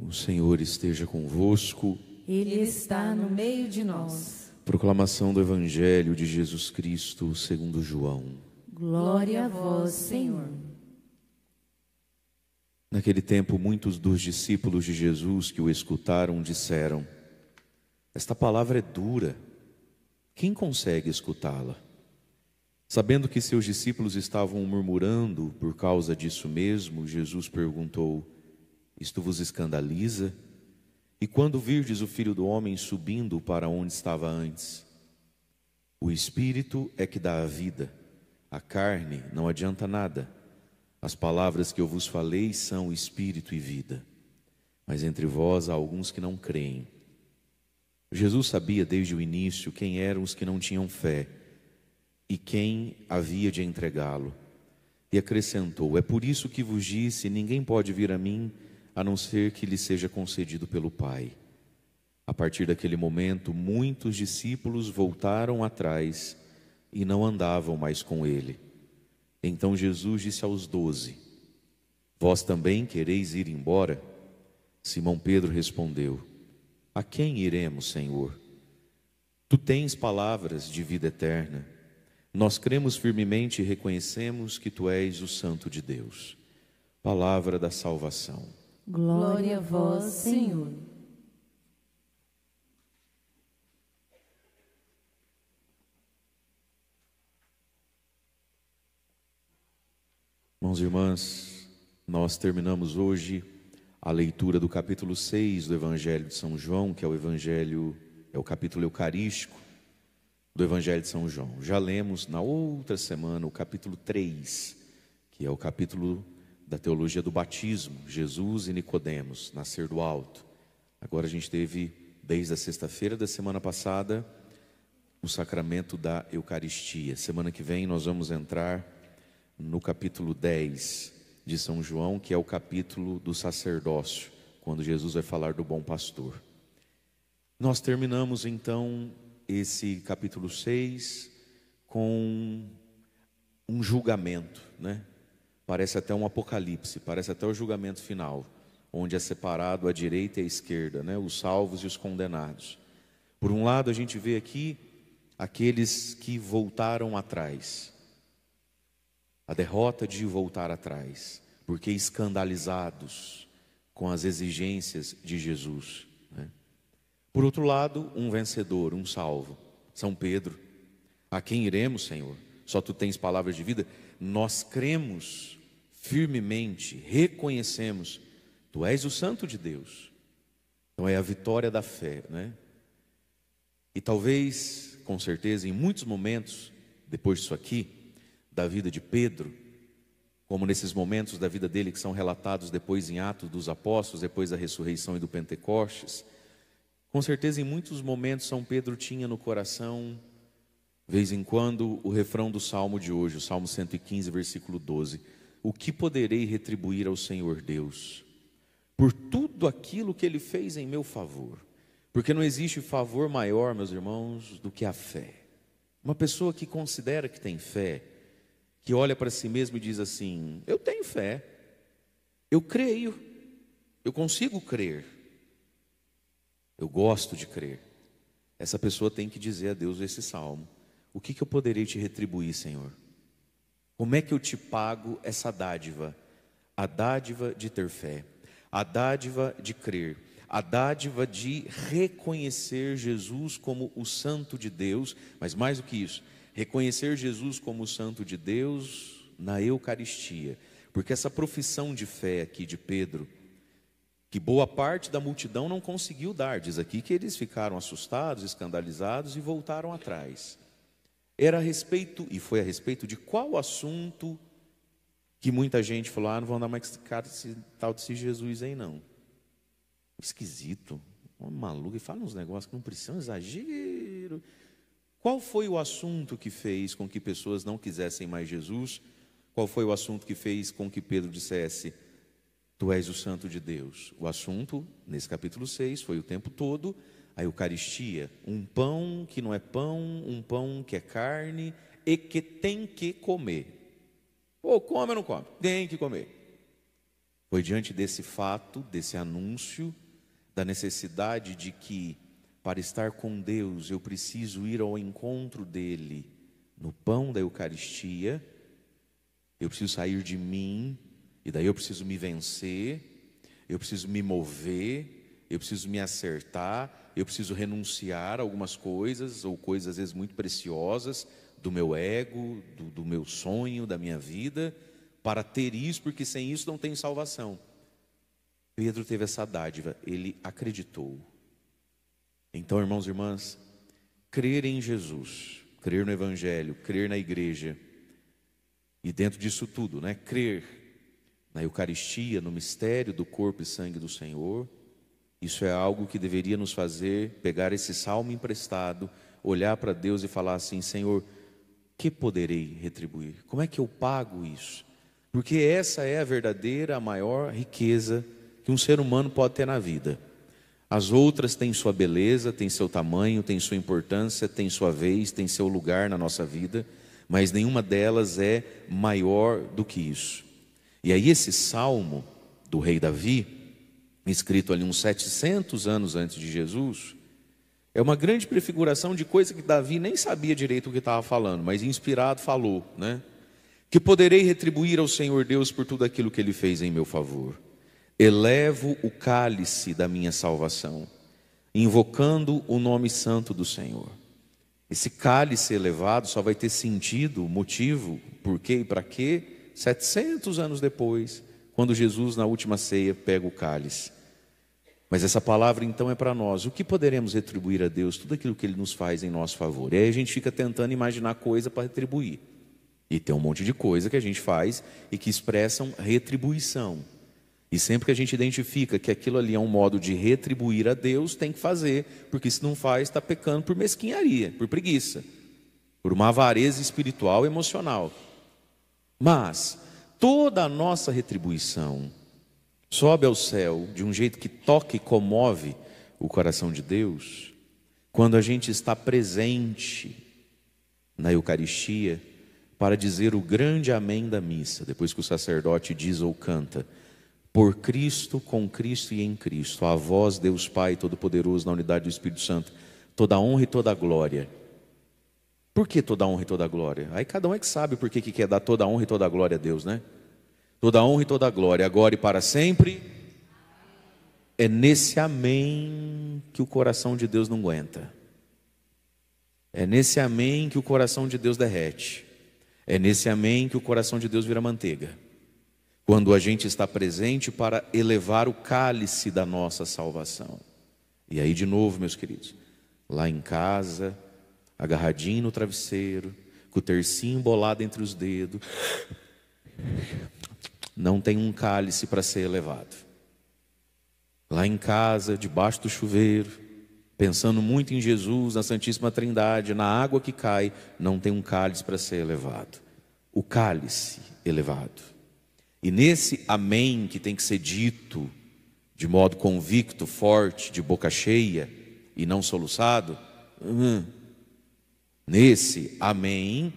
O Senhor esteja convosco. Ele está no meio de nós. Proclamação do Evangelho de Jesus Cristo segundo João. Glória a vós, Senhor. Naquele tempo, muitos dos discípulos de Jesus que o escutaram disseram: esta palavra é dura, quem consegue escutá-la? Sabendo que seus discípulos estavam murmurando por causa disso mesmo, Jesus perguntou: isto vos escandaliza? E quando virdes o Filho do Homem subindo para onde estava antes? O Espírito é que dá a vida, a carne não adianta nada. As palavras que eu vos falei são Espírito e vida, mas entre vós há alguns que não creem. Jesus sabia desde o início quem eram os que não tinham fé e quem havia de entregá-lo. E acrescentou: é por isso que vos disse, ninguém pode vir a mim, a não ser que lhe seja concedido pelo Pai. A partir daquele momento, muitos discípulos voltaram atrás e não andavam mais com ele. Então Jesus disse aos 12: vós também quereis ir embora? Simão Pedro respondeu: a quem iremos, Senhor? Tu tens palavras de vida eterna. Nós cremos firmemente e reconhecemos que tu és o Santo de Deus. Palavra da salvação. Glória a vós, Senhor. Irmãos e irmãs, nós terminamos hoje a leitura do capítulo 6 do Evangelho de São João, que é o capítulo eucarístico do Evangelho de São João. Já lemos na outra semana o capítulo 3, que é o capítulo da teologia do batismo, Jesus e Nicodemos, nascer do alto. Agora a gente teve, desde a sexta-feira da semana passada, o sacramento da Eucaristia. Semana que vem nós vamos entrar no capítulo 10 de São João, que é o capítulo do sacerdócio, quando Jesus vai falar do bom pastor. Nós terminamos então esse capítulo 6 com um julgamento, né? Parece até um apocalipse, parece até o julgamento final, onde é separado a direita e a esquerda, né? Os salvos e os condenados. Por um lado a gente vê aqui aqueles que voltaram atrás, a derrota de voltar atrás, porque escandalizados com as exigências de Jesus, né? Por outro lado, um vencedor, um salvo, São Pedro: a quem iremos, Senhor? Só tu tens palavras de vida. Nós cremos firmemente, reconhecemos, tu és o Santo de Deus. Então é a vitória da fé, né? E talvez, com certeza, em muitos momentos, depois disso aqui, da vida de Pedro, como nesses momentos da vida dele que são relatados depois em Atos dos Apóstolos, depois da ressurreição e do Pentecostes, com certeza em muitos momentos São Pedro tinha no coração, vez em quando, o refrão do Salmo de hoje, o Salmo 115, versículo 12: o que poderei retribuir ao Senhor Deus por tudo aquilo que Ele fez em meu favor? Porque não existe favor maior, meus irmãos, do que a fé. Uma pessoa que considera que tem fé, que olha para si mesmo e diz assim: eu tenho fé, eu creio, eu consigo crer, eu gosto de crer. Essa pessoa tem que dizer a Deus esse salmo: o que eu poderei te retribuir, Senhor? Como é que eu te pago essa dádiva? A dádiva de ter fé, a dádiva de crer, a dádiva de reconhecer Jesus como o Santo de Deus, mas mais do que isso, reconhecer Jesus como o Santo de Deus na Eucaristia. Porque essa profissão de fé aqui de Pedro, que boa parte da multidão não conseguiu dar, diz aqui que eles ficaram assustados, escandalizados e voltaram atrás. Era a respeito, e foi a respeito de qual assunto que muita gente falou: não vão andar mais com esse cara, esse tal desse Jesus aí não. Esquisito, um maluco, e fala uns negócios que não precisam, exagero. Qual foi o assunto que fez com que pessoas não quisessem mais Jesus? Qual foi o assunto que fez com que Pedro dissesse: tu és o Santo de Deus? O assunto, nesse capítulo 6, foi o tempo todo a Eucaristia, um pão que não é pão, um pão que é carne e que tem que comer. Ou come ou não come? Tem que comer. Foi diante desse fato, desse anúncio, da necessidade de que, para estar com Deus, eu preciso ir ao encontro dele no pão da Eucaristia, eu preciso sair de mim, e daí eu preciso me vencer, eu preciso me mover, eu preciso me acertar, eu preciso renunciar a algumas coisas, ou coisas às vezes muito preciosas, do meu ego, do meu sonho, da minha vida, para ter isso, porque sem isso não tem salvação. Pedro teve essa dádiva, ele acreditou. Então, irmãos e irmãs, crer em Jesus, crer no Evangelho, crer na igreja, e dentro disso tudo, né, crer na Eucaristia, no mistério do corpo e sangue do Senhor, isso é algo que deveria nos fazer pegar esse salmo emprestado, olhar para Deus e falar assim: Senhor, que poderei retribuir? Como é que eu pago isso? Porque essa é a verdadeira, a maior riqueza que um ser humano pode ter na vida. As outras têm sua beleza, têm seu tamanho, têm sua importância, têm sua vez, têm seu lugar na nossa vida, mas nenhuma delas é maior do que isso. E aí esse salmo do rei Davi, escrito ali uns 700 anos antes de Jesus, é uma grande prefiguração de coisa que Davi nem sabia direito o que estava falando, mas inspirado falou, né? Que poderei retribuir ao Senhor Deus por tudo aquilo que Ele fez em meu favor. Elevo o cálice da minha salvação, invocando o nome santo do Senhor. Esse cálice elevado só vai ter sentido, motivo, porquê e para quê, 700 anos depois, quando Jesus na última ceia pega o cálice. Mas essa palavra então é para nós. O que poderemos retribuir a Deus? Tudo aquilo que Ele nos faz em nosso favor. E aí a gente fica tentando imaginar coisa para retribuir. E tem um monte de coisa que a gente faz e que expressam retribuição. E sempre que a gente identifica que aquilo ali é um modo de retribuir a Deus, tem que fazer, porque se não faz, está pecando por mesquinharia, por preguiça, por uma avareza espiritual e emocional. Mas toda a nossa retribuição sobe ao céu de um jeito que toca e comove o coração de Deus, quando a gente está presente na Eucaristia, para dizer o grande amém da missa, depois que o sacerdote diz ou canta: por Cristo, com Cristo e em Cristo, a vós, Deus Pai Todo-Poderoso, na unidade do Espírito Santo, toda a honra e toda a glória. Por que toda a honra e toda a glória? Aí cada um é que sabe por que quer dar toda a honra e toda a glória a Deus, né? Toda a honra e toda a glória, agora e para sempre. É nesse amém que o coração de Deus não aguenta. É nesse amém que o coração de Deus derrete. É nesse amém que o coração de Deus vira manteiga. Quando a gente está presente para elevar o cálice da nossa salvação. E aí de novo, meus queridos, lá em casa, agarradinho no travesseiro, com o tercinho bolado entre os dedos, não tem um cálice para ser elevado. Lá em casa, debaixo do chuveiro, pensando muito em Jesus, na Santíssima Trindade, na água que cai, não tem um cálice para ser elevado. O cálice elevado. E nesse amém que tem que ser dito de modo convicto, forte, de boca cheia e não soluçado, nesse amém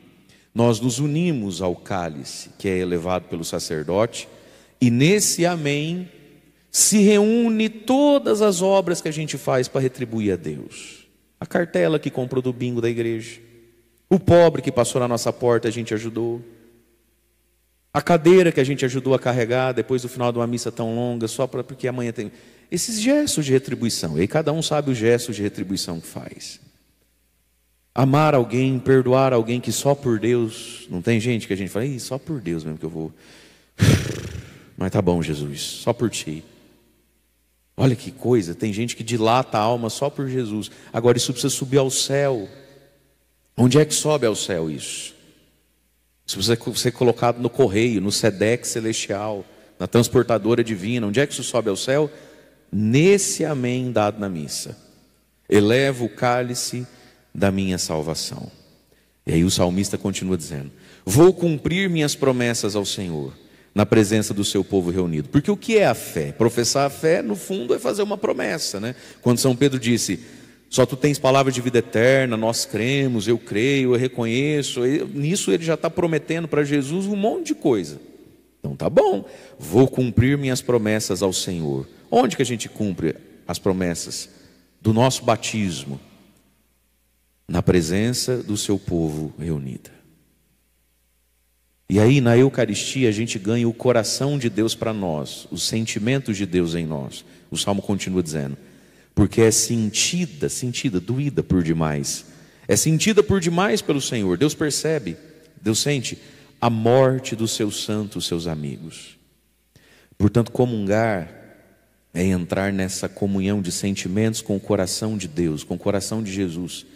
nós nos unimos ao cálice que é elevado pelo sacerdote, e nesse amém se reúne todas as obras que a gente faz para retribuir a Deus. A cartela que comprou do bingo da igreja, o pobre que passou na nossa porta a gente ajudou, a cadeira que a gente ajudou a carregar depois do final de uma missa tão longa, só porque amanhã tem... Esses gestos de retribuição, e aí cada um sabe os gestos de retribuição que faz. Amar alguém, perdoar alguém que só por Deus... Não tem gente que a gente fala: só por Deus mesmo que eu vou... Mas tá bom, Jesus, só por Ti. Olha que coisa, tem gente que dilata a alma só por Jesus. Agora isso precisa subir ao céu. Onde é que sobe ao céu isso? Se você ser colocado no correio, no SEDEX celestial, na transportadora divina, onde é que isso sobe ao céu? Nesse amém dado na missa. Elevo o cálice da minha salvação. E aí o salmista continua dizendo: vou cumprir minhas promessas ao Senhor, na presença do seu povo reunido. Porque o que é a fé? Professar a fé, no fundo, é fazer uma promessa, né? Quando São Pedro disse: só tu tens palavra de vida eterna, nós cremos, eu creio, eu reconheço. Nisso ele já está prometendo para Jesus um monte de coisa. Então tá bom, vou cumprir minhas promessas ao Senhor. Onde que a gente cumpre as promessas? Do nosso batismo, na presença do seu povo reunida. E aí na Eucaristia a gente ganha o coração de Deus para nós, os sentimentos de Deus em nós. O Salmo continua dizendo, porque é sentida, doída por demais. É sentida por demais pelo Senhor. Deus percebe, Deus sente a morte dos seus santos, seus amigos. Portanto, comungar é entrar nessa comunhão de sentimentos com o coração de Deus, com o coração de Jesus,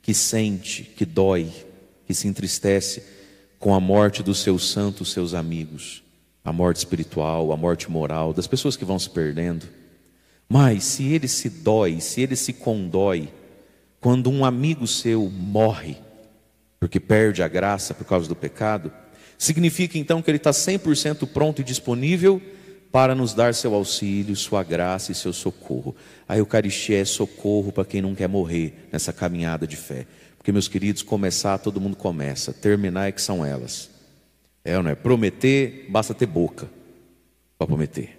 que sente, que dói, que se entristece com a morte dos seus santos, seus amigos, a morte espiritual, a morte moral, das pessoas que vão se perdendo. Mas se ele se dói, se ele se condói, quando um amigo seu morre, porque perde a graça por causa do pecado, significa então que ele está 100% pronto e disponível para nos dar seu auxílio, sua graça e seu socorro. A Eucaristia é socorro para quem não quer morrer nessa caminhada de fé. Porque, meus queridos, começar, todo mundo começa. Terminar é que são elas. É ou não é? Prometer, basta ter boca para prometer.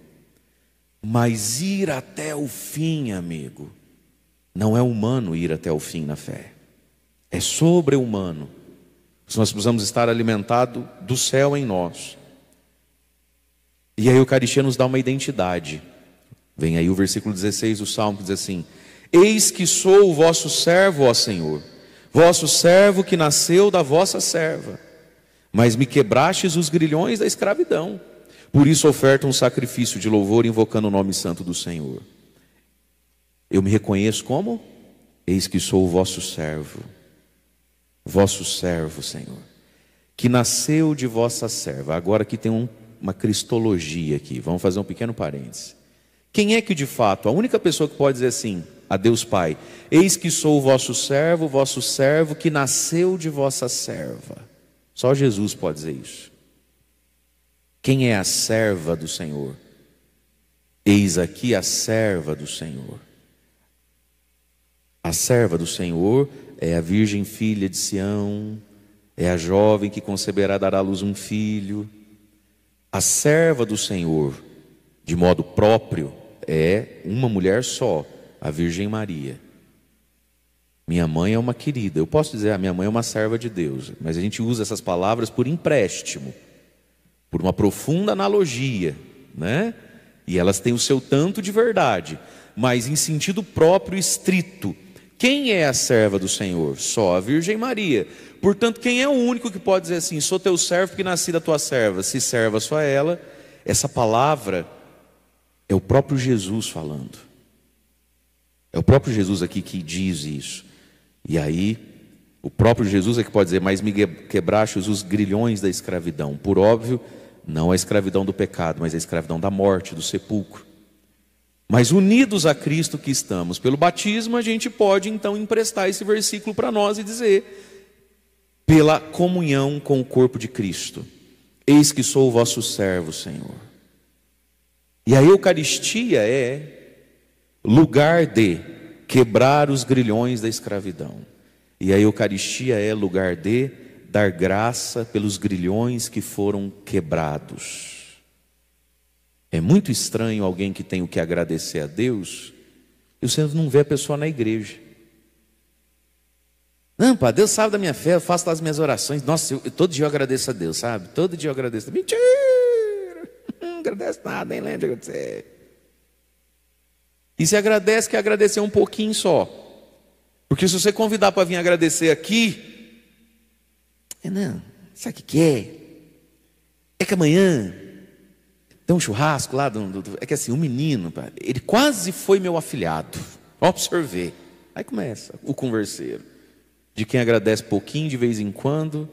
Mas ir até o fim, amigo, não é humano ir até o fim na fé. É sobre-humano. Nós precisamos estar alimentados do céu em nós. E a Eucaristia nos dá uma identidade. Vem aí o versículo 16 do Salmo que diz assim: eis que sou o vosso servo, ó Senhor, vosso servo que nasceu da vossa serva, mas me quebrastes os grilhões da escravidão. Por isso oferto um sacrifício de louvor, invocando o nome santo do Senhor. Eu me reconheço como? Eis que sou o vosso servo, Senhor, que nasceu de vossa serva. Agora aqui tem uma cristologia aqui, vamos fazer um pequeno parênteses. Quem é que de fato, a única pessoa que pode dizer assim a Deus Pai: eis que sou o vosso servo que nasceu de vossa serva? Só Jesus pode dizer isso. Quem é a serva do Senhor? Eis aqui a serva do Senhor. A serva do Senhor é a virgem filha de Sião, é a jovem que conceberá, dará à luz um filho. A serva do Senhor, de modo próprio, é uma mulher só, a Virgem Maria. Minha mãe é uma querida. Eu posso dizer, a minha mãe é uma serva de Deus, mas a gente usa essas palavras por empréstimo, por uma profunda analogia, né? E elas têm o seu tanto de verdade, mas em sentido próprio, estrito. Quem é a serva do Senhor? Só a Virgem Maria. Portanto, quem é o único que pode dizer assim: sou teu servo porque nasci da tua serva? Se serva só ela. Essa palavra é o próprio Jesus falando. É o próprio Jesus aqui que diz isso. E aí, o próprio Jesus é que pode dizer: mas me quebrastes os grilhões da escravidão. Por óbvio, não a escravidão do pecado, mas a escravidão da morte, do sepulcro. Mas unidos a Cristo que estamos pelo batismo, a gente pode então emprestar esse versículo para nós e dizer: pela comunhão com o corpo de Cristo, eis que sou o vosso servo, Senhor. E a Eucaristia é lugar de quebrar os grilhões da escravidão. E a Eucaristia é lugar de dar graça pelos grilhões que foram quebrados. É muito estranho alguém que tem o que agradecer a Deus e você não vê a pessoa na igreja. Não, pá, Deus sabe da minha fé, eu faço as minhas orações. Nossa, todo dia eu agradeço a Deus, sabe? Todo dia eu agradeço. Mentira! Não agradece nada, nem lembra de agradecer. E se agradece, quer agradecer um pouquinho só. Porque se você convidar para vir agradecer aqui, não, sabe o que é? É que amanhã tem um churrasco lá, é que assim, um menino, ele quase foi meu afilhado. Observei. Aí começa o converseiro. De quem agradece pouquinho de vez em quando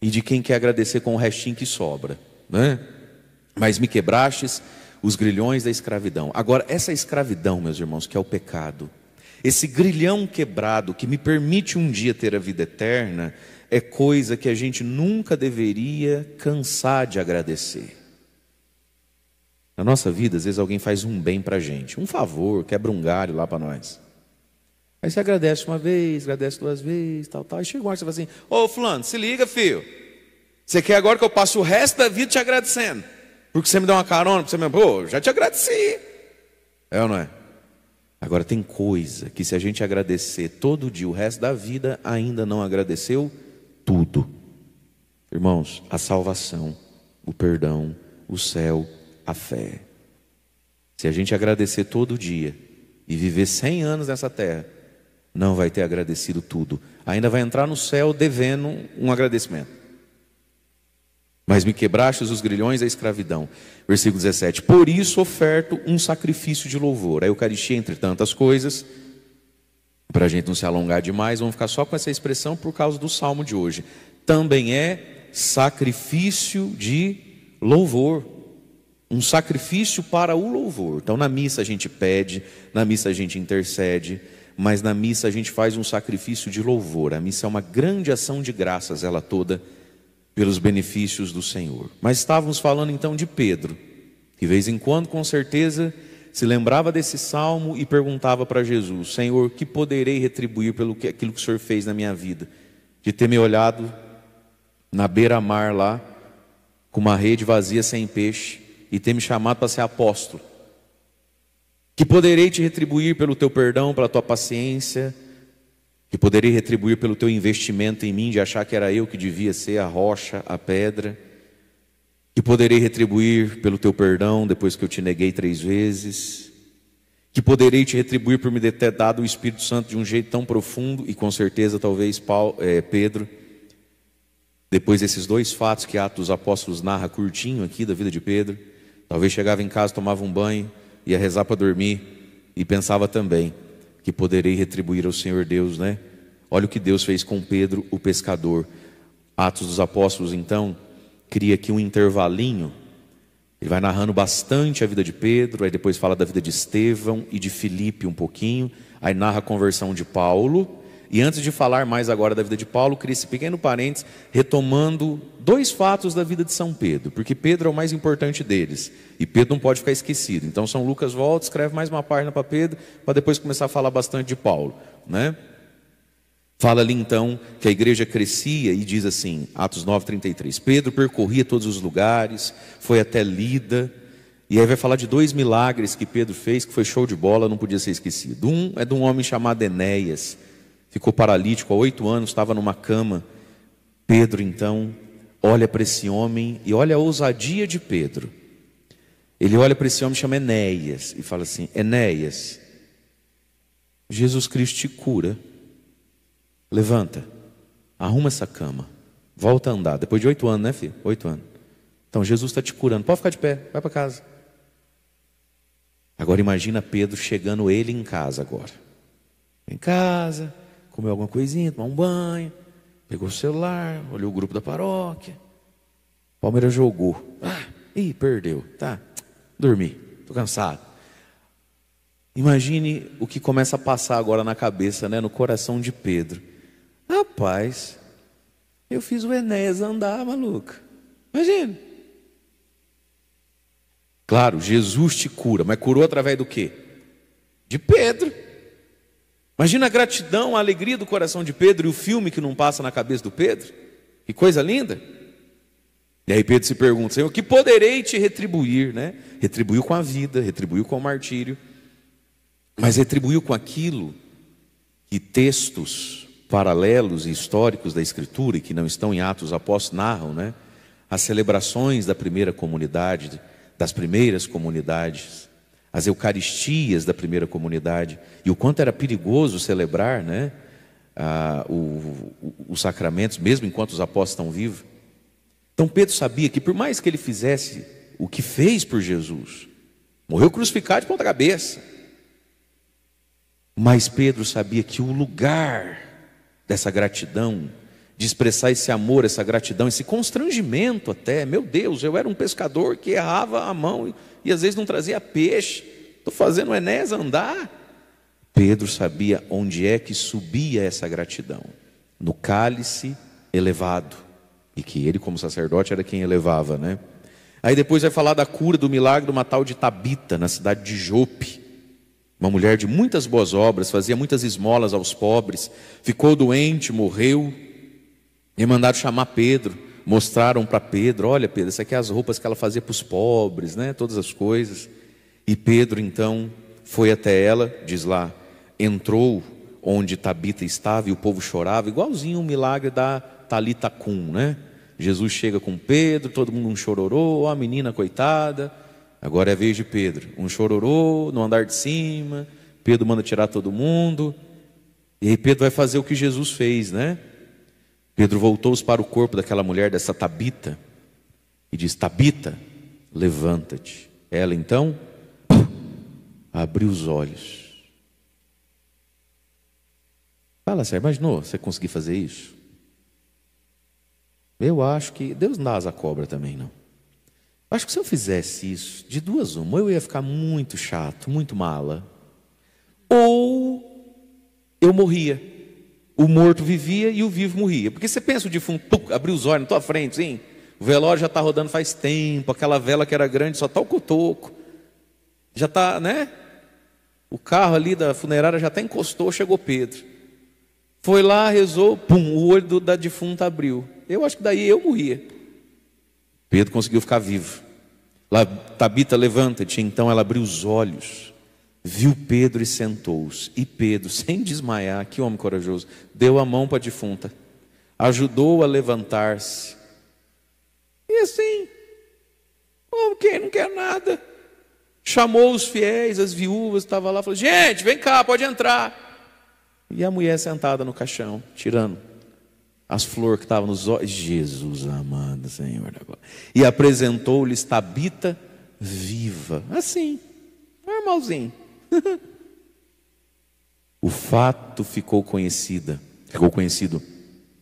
e de quem quer agradecer com o restinho que sobra, né? Mas me quebrastes os grilhões da escravidão. Agora, essa escravidão, meus irmãos, que é o pecado, esse grilhão quebrado que me permite um dia ter a vida eterna, é coisa que a gente nunca deveria cansar de agradecer. Na nossa vida, às vezes alguém faz um bem para a gente, um favor, quebra um galho lá para nós. Aí você agradece uma vez, agradece duas vezes, tal. Aí chega uma hora e você fala assim: ô fulano, se liga, filho. Você quer agora que eu passe o resto da vida te agradecendo? Porque você me deu uma carona, porque você me... Pô, já te agradeci. É ou não é? Agora tem coisa que se a gente agradecer todo dia, o resto da vida, ainda não agradeceu tudo. Irmãos, a salvação, o perdão, o céu, a fé. Se a gente agradecer todo dia e viver 100 anos nessa terra, não vai ter agradecido tudo. Ainda vai entrar no céu devendo um agradecimento. Mas me quebrastes os grilhões da escravidão. Versículo 17. Por isso oferto um sacrifício de louvor. A Eucaristia, entre tantas coisas, para a gente não se alongar demais, vamos ficar só com essa expressão por causa do salmo de hoje. Também é sacrifício de louvor. Um sacrifício para o louvor. Então na missa a gente pede, na missa a gente intercede, mas na missa a gente faz um sacrifício de louvor. A missa é uma grande ação de graças, ela toda, pelos benefícios do Senhor. Mas estávamos falando então de Pedro, que de vez em quando, com certeza, se lembrava desse salmo e perguntava para Jesus: Senhor, que poderei retribuir pelo aquilo que o Senhor fez na minha vida? De ter me olhado na beira-mar lá, com uma rede vazia sem peixe, e ter me chamado para ser apóstolo. Que poderei te retribuir pelo teu perdão, pela tua paciência, que poderei retribuir pelo teu investimento em mim, de achar que era eu que devia ser a rocha, a pedra, que poderei retribuir pelo teu perdão depois que eu te neguei 3 vezes, que poderei te retribuir por me ter dado o Espírito Santo de um jeito tão profundo, e com certeza talvez Pedro, depois desses 2 fatos que Atos dos Apóstolos narra curtinho aqui da vida de Pedro, talvez chegava em casa, tomava um banho, ia rezar para dormir e pensava também que poderei retribuir ao Senhor Deus, né? Olha o que Deus fez com Pedro, o pescador. Atos dos Apóstolos, então, cria aqui um intervalinho. Ele vai narrando bastante a vida de Pedro, aí depois fala da vida de Estevão e de Filipe um pouquinho, aí narra a conversão de Paulo. E antes de falar mais agora da vida de Paulo, cria esse pequeno parênteses, retomando 2 fatos da vida de São Pedro, porque Pedro é o mais importante deles, e Pedro não pode ficar esquecido. Então São Lucas volta, escreve mais uma página para Pedro, para depois começar a falar bastante de Paulo, né? Fala ali então que a igreja crescia e diz assim, Atos 9:33, Pedro percorria todos os lugares, foi até Lida, e aí vai falar de 2 milagres que Pedro fez, que foi show de bola, não podia ser esquecido. Um é de um homem chamado Enéas, ficou paralítico há 8 anos, estava numa cama. Pedro então olha para esse homem e olha a ousadia de Pedro. Ele olha para esse homem, chama Enéas, e fala assim: Enéas, Jesus Cristo te cura. Levanta, arruma essa cama, volta a andar. Depois de 8 anos, né, filho? 8 anos. Então Jesus está te curando, pode ficar de pé, vai para casa. Agora imagina Pedro chegando ele em casa agora. Em casa, comeu alguma coisinha, tomou um banho, pegou o celular, olhou o grupo da paróquia. Palmeiras jogou. Perdeu. Tá, dormi, tô cansado. Imagine o que começa a passar agora na cabeça, né, no coração de Pedro. Rapaz, eu fiz o Enéas andar, maluco. Imagina. Claro, Jesus te cura, mas curou através do quê? De Pedro. Imagina a gratidão, a alegria do coração de Pedro e o filme que não passa na cabeça do Pedro. Que coisa linda. E aí Pedro se pergunta: Senhor, que poderei te retribuir, né? Retribuiu com a vida, retribuiu com o martírio, mas retribuiu com aquilo que textos paralelos e históricos da Escritura, e que não estão em Atos dos Apóstolos, narram, né? As celebrações da primeira comunidade, das primeiras comunidades, as eucaristias da primeira comunidade, e o quanto era perigoso celebrar, né, os sacramentos, mesmo enquanto os apóstolos estão vivos. Então Pedro sabia que por mais que ele fizesse o que fez por Jesus, morreu crucificado de ponta cabeça, mas Pedro sabia que o lugar dessa gratidão, de expressar esse amor, essa gratidão, esse constrangimento até, meu Deus, eu era um pescador que errava a mão e às vezes não trazia peixe, estou fazendo o Enéas andar. Pedro sabia onde é que subia essa gratidão, no cálice elevado, e que ele como sacerdote era quem elevava, né? Aí depois vai falar da cura, do milagre de uma tal de Tabita, na cidade de Jope, uma mulher de muitas boas obras, fazia muitas esmolas aos pobres, ficou doente, morreu, e mandaram chamar Pedro. mostraram para Pedro: olha, Pedro, essas aqui é as roupas que ela fazia para os pobres, né? Todas as coisas. E Pedro então foi até ela, diz lá, entrou onde Tabita estava e o povo chorava, igualzinho o milagre da Talita Cum, né? Jesus chega com Pedro, todo mundo um chororô, a menina coitada. Agora é a vez de Pedro, um chororô no andar de cima. Pedro manda tirar todo mundo. E aí Pedro vai fazer o que Jesus fez, né? Pedro voltou-se para o corpo daquela mulher, dessa Tabita, e diz: Tabita, levanta-te. Ela então abriu os olhos. Fala sério, imaginou você conseguir fazer isso? Eu acho que Deus não dá asa à cobra também, não. Acho que se eu fizesse isso, de duas uma, eu ia ficar muito chato, muito mala, ou eu morria. O morto vivia e o vivo morria. Porque você pensa o defunto, abriu os olhos na tua frente, sim, o velório já está rodando faz tempo, aquela vela que era grande só está o cotoco, já está, né? O carro ali da funerária já até encostou, chegou Pedro. Foi lá, rezou, pum, o olho da defunta abriu. Eu acho que daí eu morria. Pedro conseguiu ficar vivo. Lá, Tabita, levanta-te. Então ela abriu os olhos, viu Pedro e sentou-se. E Pedro, sem desmaiar, que homem corajoso, deu a mão para a defunta, ajudou a levantar-se. E assim, quem não quer nada, chamou os fiéis, as viúvas, estavam lá, falou: gente, vem cá, pode entrar. E a mulher sentada no caixão, tirando as flores que estavam nos olhos. Jesus amado, Senhor. E apresentou-lhes Tabita viva. Assim, normalzinho. O fato ficou conhecido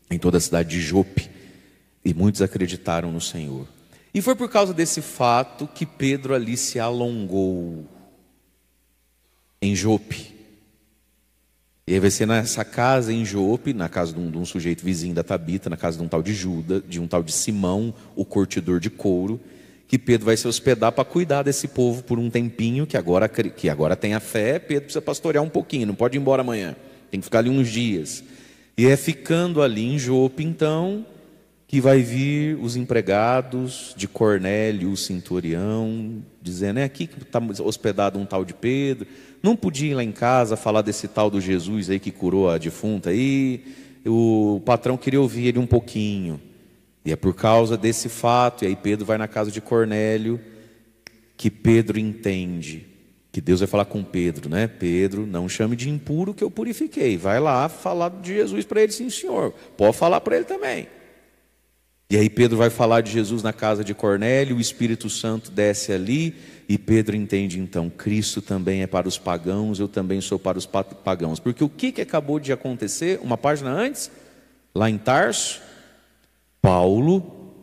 em toda a cidade de Jope. E muitos acreditaram no Senhor. E foi por causa desse fato que Pedro ali se alongou em Jope. E aí vai ser nessa casa em Jope, na casa de um sujeito vizinho da Tabita, na casa de um tal de Judas, de um tal de Simão, o curtidor de couro, que Pedro vai se hospedar para cuidar desse povo por um tempinho, que agora tem a fé. Pedro precisa pastorear um pouquinho, não pode ir embora amanhã, tem que ficar ali uns dias. E é ficando ali em Jope, então, que vai vir os empregados de Cornélio, o centurião, dizendo: é aqui que está hospedado um tal de Pedro. Não podia ir lá em casa falar desse tal do Jesus aí que curou a defunta aí. O patrão queria ouvir ele um pouquinho. E é por causa desse fato, e aí Pedro vai na casa de Cornélio, que Pedro entende que Deus vai falar com Pedro, né? Pedro, não chame de impuro que eu purifiquei. Vai lá falar de Jesus para ele. Sim, senhor. Pode falar para ele também. E aí Pedro vai falar de Jesus na casa de Cornélio, o Espírito Santo desce ali, e Pedro entende então: Cristo também é para os pagãos, eu também sou para os pagãos. Porque o que acabou de acontecer, uma página antes, lá em Tarso, Paulo,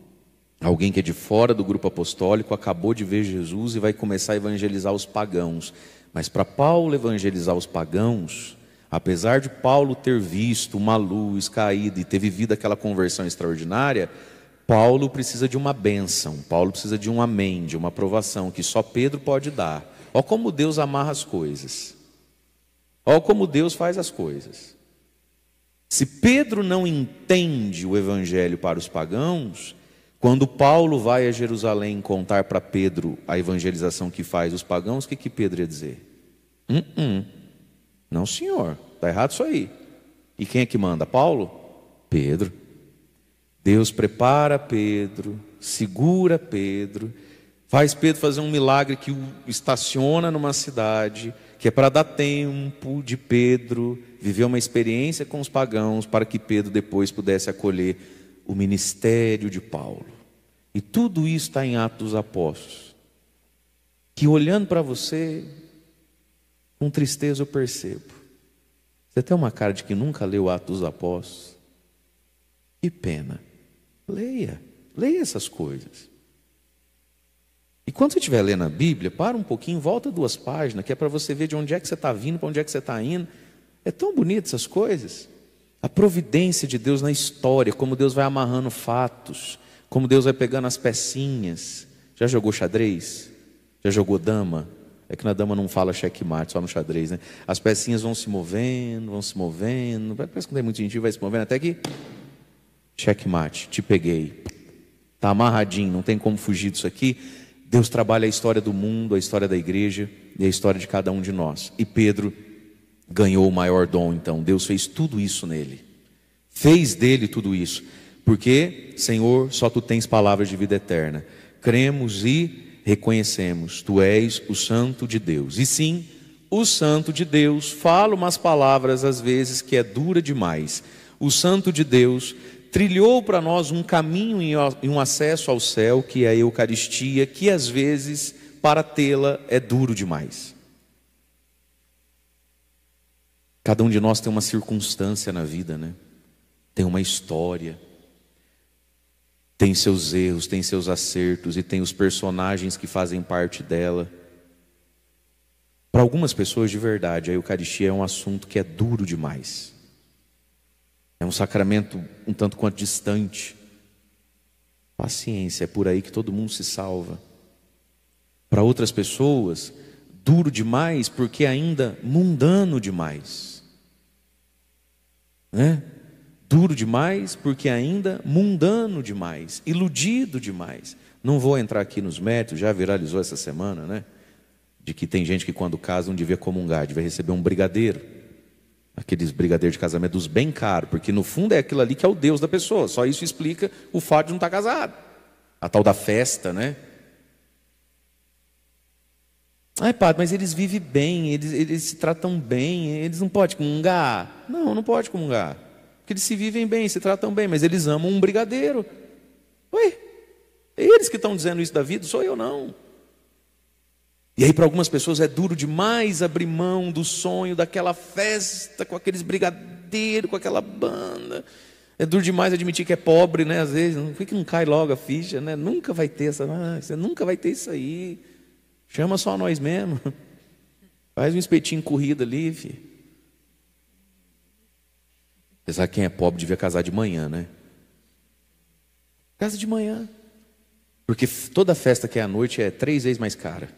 alguém que é de fora do grupo apostólico, acabou de ver Jesus e vai começar a evangelizar os pagãos. Mas para Paulo evangelizar os pagãos, apesar de Paulo ter visto uma luz caída e ter vivido aquela conversão extraordinária, Paulo precisa de uma bênção, Paulo precisa de um amém, de uma aprovação que só Pedro pode dar. Olha como Deus amarra as coisas, olha como Deus faz as coisas. Se Pedro não entende o evangelho para os pagãos, quando Paulo vai a Jerusalém contar para Pedro a evangelização que faz os pagãos, o que Pedro ia dizer? Não, senhor, está errado isso aí. E quem é que manda? Paulo? Pedro. Deus prepara Pedro, segura Pedro, faz Pedro fazer um milagre que o estaciona numa cidade, que é para dar tempo de Pedro viver uma experiência com os pagãos, para que Pedro depois pudesse acolher o ministério de Paulo. E tudo isso está em Atos dos Apóstolos, que olhando para você, com tristeza eu percebo, você tem uma cara de que nunca leu Atos dos Apóstolos. Que pena. Leia essas coisas. E quando você estiver lendo a Bíblia, para um pouquinho, volta 2 páginas, que é para você ver de onde é que você está vindo, para onde é que você está indo. É tão bonito essas coisas. A providência de Deus na história, como Deus vai amarrando fatos, como Deus vai pegando as pecinhas. Já jogou xadrez? Já jogou dama? É que na dama não fala checkmate, só no xadrez, né? As pecinhas vão se movendo, parece que não tem muito sentido, vai se movendo, até que checkmate, te peguei. está amarradinho, não tem como fugir disso aqui. Deus trabalha a história do mundo, a história da igreja e a história de cada um de nós. E Pedro ganhou o maior dom, então. Deus fez tudo isso nele. Fez dele tudo isso. Porque, Senhor, só Tu tens palavras de vida eterna. Cremos e reconhecemos, Tu és o Santo de Deus. E sim, o Santo de Deus fala umas palavras às vezes que é dura demais. O Santo de Deus trilhou para nós um caminho e um acesso ao céu, que é a Eucaristia, que às vezes, para tê-la, é duro demais. Cada um de nós tem uma circunstância na vida, né? Tem uma história, tem seus erros, tem seus acertos e tem os personagens que fazem parte dela. Para algumas pessoas de verdade, a Eucaristia é um assunto que é duro demais. É um sacramento um tanto quanto distante. Paciência, é por aí que todo mundo se salva. Para outras pessoas, duro demais porque ainda mundano demais. Né? Duro demais porque ainda mundano demais, iludido demais. Não vou entrar aqui nos méritos, já viralizou essa semana, né? De que tem gente que quando casa não devia comungar, devia receber um brigadeiro. Aqueles brigadeiros de casamento dos bem caros, porque no fundo é aquilo ali que é o Deus da pessoa. Só isso explica o fato de não estar casado. A tal da festa, né? Ai, padre, mas eles vivem bem, eles se tratam bem, eles não podem comungar. Não, não pode comungar. Porque eles se vivem bem, se tratam bem, mas eles amam um brigadeiro. Ué, é eles que estão dizendo isso da vida, sou eu não. E aí para algumas pessoas é duro demais abrir mão do sonho daquela festa, com aqueles brigadeiros, com aquela banda. É duro demais admitir que é pobre, né? Às vezes, por que não cai logo a ficha, né? Nunca vai ter você nunca vai ter isso aí. Chama só nós mesmo. Faz um espetinho corrido ali, filho. Você sabe quem é pobre devia casar de manhã, né? Casa de manhã. Porque toda festa que é à noite é 3 vezes mais cara.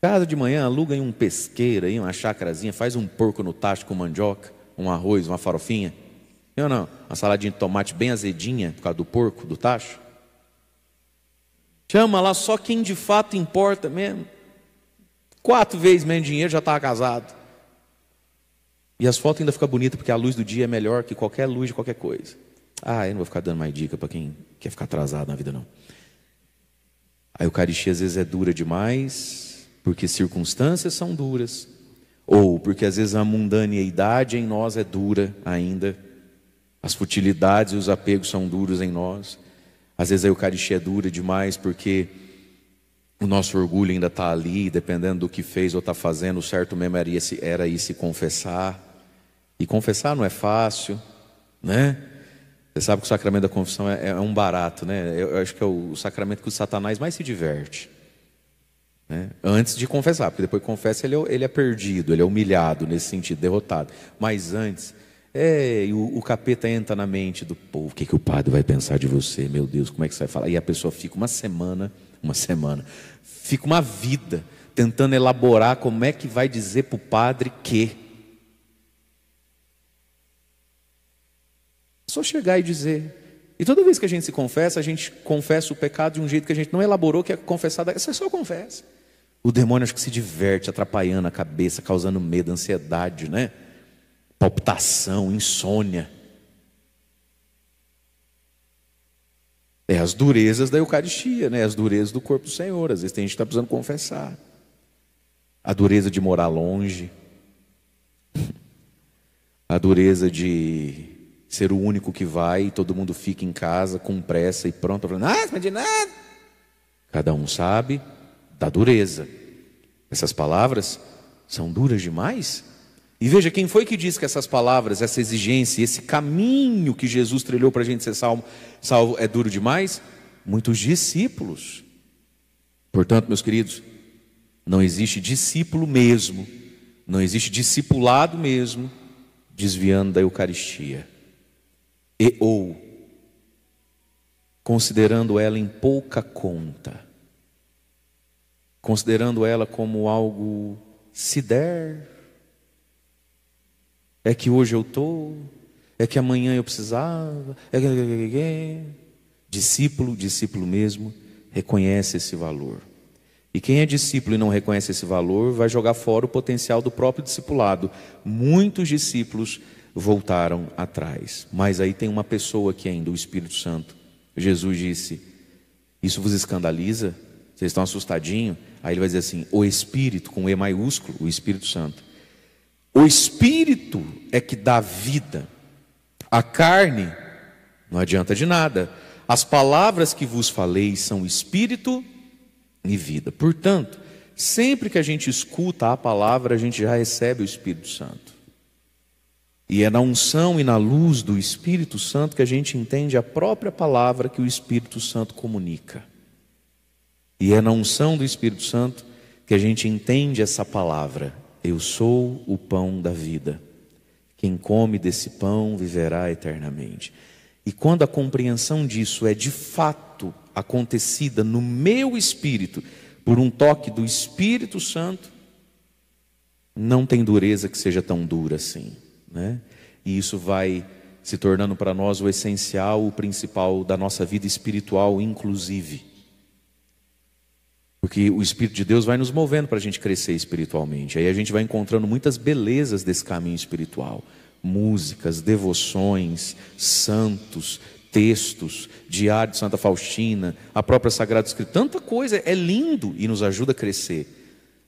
Casa de manhã, aluga em um pesqueiro, aí, uma chácarazinha, faz um porco no tacho com mandioca, um arroz, uma farofinha. Eu não, uma saladinha de tomate bem azedinha, por causa do porco, do tacho. Chama lá só quem de fato importa mesmo. 4 vezes menos dinheiro, já estava casado. E as fotos ainda ficam bonitas, porque a luz do dia é melhor que qualquer luz de qualquer coisa. Eu não vou ficar dando mais dica para quem quer ficar atrasado na vida, não. A Eucaristia às vezes é dura demais, porque circunstâncias são duras, ou porque às vezes a mundaneidade em nós é dura ainda, as futilidades e os apegos são duros em nós. Às vezes a Eucaristia é dura demais porque o nosso orgulho ainda está ali, dependendo do que fez ou está fazendo, o certo mesmo era ir se confessar. E confessar não é fácil, né? Você sabe que o sacramento da confissão é um barato, né? Eu acho que é o sacramento que o Satanás mais se diverte, né? Antes de confessar, porque depois que confessa ele é perdido, ele é humilhado nesse sentido, derrotado. Mas antes, o capeta entra na mente do povo. O que o padre vai pensar de você? Meu Deus, como é que você vai falar? E a pessoa fica uma semana, fica uma vida tentando elaborar como é que vai dizer para o padre que. Só chegar e dizer. E toda vez que a gente confessa o pecado de um jeito que a gente não elaborou, que é confessar, você só confessa. O demônio acho que se diverte atrapalhando a cabeça, causando medo, ansiedade, né? Palpitação, insônia. É as durezas da Eucaristia, né? As durezas do corpo do Senhor. Às vezes tem gente que está precisando confessar. A dureza de morar longe. A dureza de ser o único que vai e todo mundo fica em casa com pressa e pronto. Mas de nada. Cada um sabe da dureza. Essas palavras são duras demais. E veja, quem foi que disse que essas palavras, essa exigência, esse caminho que Jesus trilhou para a gente ser salvo é duro demais? Muitos discípulos. Portanto, meus queridos, não existe discípulo mesmo, não existe discipulado mesmo, desviando da Eucaristia. Ou considerando ela em pouca conta, considerando ela como algo, se der, é que hoje eu estou, é que amanhã eu precisava, Discípulo mesmo, reconhece esse valor. E quem é discípulo e não reconhece esse valor, vai jogar fora o potencial do próprio discipulado. Muitos discípulos voltaram atrás. Mas aí tem uma pessoa aqui ainda, o Espírito Santo. Jesus disse: isso vos escandaliza? Vocês estão assustadinhos? Aí ele vai dizer assim: o Espírito, com E maiúsculo, o Espírito Santo. O Espírito é que dá vida. A carne não adianta de nada. As palavras que vos falei são Espírito e vida. Portanto, sempre que a gente escuta a palavra, a gente já recebe o Espírito Santo. E é na unção e na luz do Espírito Santo que a gente entende a própria palavra que o Espírito Santo comunica. E é na unção do Espírito Santo que a gente entende essa palavra: eu sou o pão da vida. Quem come desse pão viverá eternamente. E quando a compreensão disso é de fato acontecida no meu espírito, por um toque do Espírito Santo, não tem dureza que seja tão dura assim, né? E isso vai se tornando para nós o essencial, o principal da nossa vida espiritual, inclusive. Porque o Espírito de Deus vai nos movendo para a gente crescer espiritualmente. Aí a gente vai encontrando muitas belezas desse caminho espiritual. Músicas, devoções, santos, textos, diário de Santa Faustina, a própria Sagrada Escritura. Tanta coisa, é lindo e nos ajuda a crescer.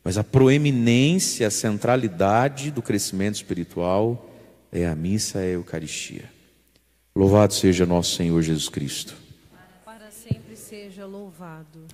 Mas a proeminência, a centralidade do crescimento espiritual é a missa, é a Eucaristia. Louvado seja nosso Senhor Jesus Cristo. Para sempre seja louvado.